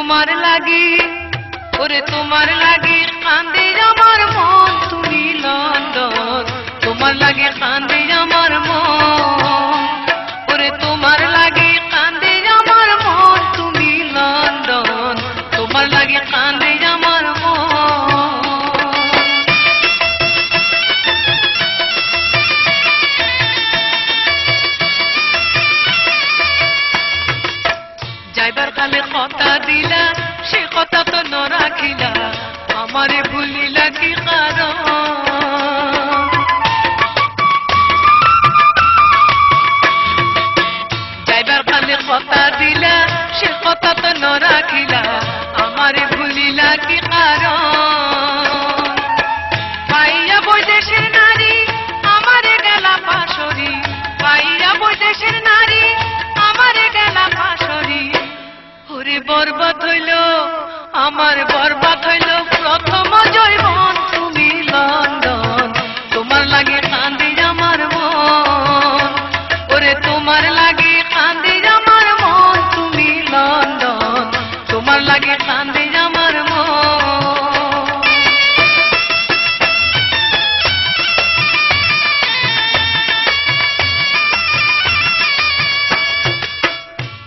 তোমার লাগি ওরে তোমার লাগি কান্দে আমার মন তুমি লন্ডন তোমার লাগি কান্দে আমার মন ওরে তোমার লাগি কান্দে আমার মন তুমি লন্ডন তোমার লাগি কান্দে আমার মন যাইবার কালে কথা দিলা সে কথা তো ন রাখিলা আমারে ভুলিলা কি কারণ যাইবার কালে কথা দিলা সে কথা তো ন রাখিলা আমারে ভুলিলা কি কারণ পাইয়া বৈদেশের নারী আমারে গেলা পাশরি পাইয়া বৈদেশের নারী আমারে গেলা পাশরি ওরে বরবাদ হইল আমার বরবাদ হইল প্রথম জৈবন তুমি লন্ডন তোমার লাগে কান্দি আমার মন ওরে তোমার লাগে কান্দি আমার মন তুমি লন্ডন তোমার লাগে কান্দি আমার মন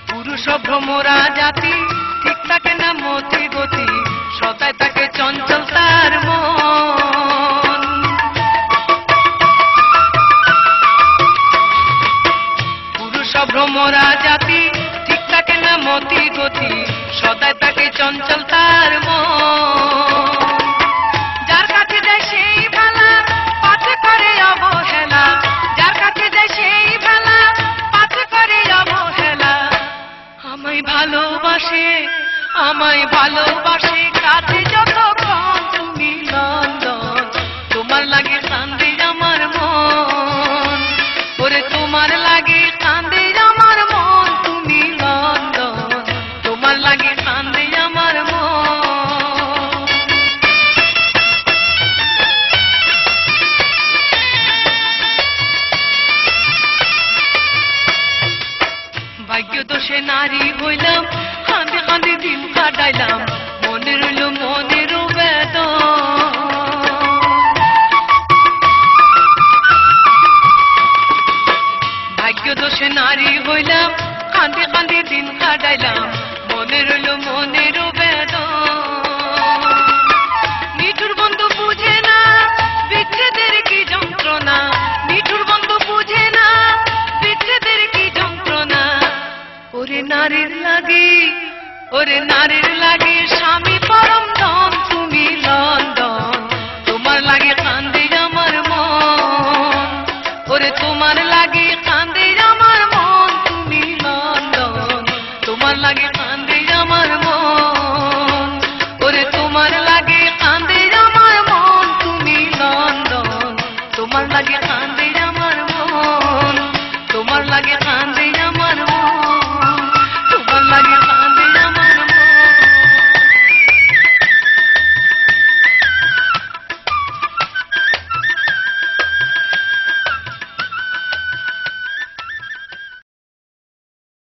পুরুষ ভ্রমরা জাতি ঠিক থাকে না মতি গতি সদায় থাকে চঞ্চল তার মন পুরুষ ভ্রমরা জাতি ঠিক থাকে না মতি গতি সদায় থাকে চঞ্চল তার মন যার কাছে যায় সেই ভালা পাছে করে অবহেলা যার কাছে যায় সেই ভালা পাছে করে অবহেলা আমায় ভালোবাসে কাছে যতক্ষণ তুমি লন্ডন তোমার লাগে কান্দে আমার মন ওরে তোমার লাগে কান্দে আমার মন তুমি লন্ডন তোমার লাগে কান্দে আমার মন ভাগ্য দোষে নারী হইলাম কাঁদে কাঁদে দিন কাটাইলাম মনে রইল মনের বেদন ভাগ্য দোষে নারী হইলাম কাঁদে কাঁদে দিন কাটাইলাম মনে রইল মনের বেদন নিঠুর বন্ধু বুঝে না বিচ্ছেদের কি যন্ত্রণা নিঠুর বন্ধু বুঝে না বিচ্ছেদের কি যন্ত্রণা ওরে নারীর লাগে স্বামী পরম ধন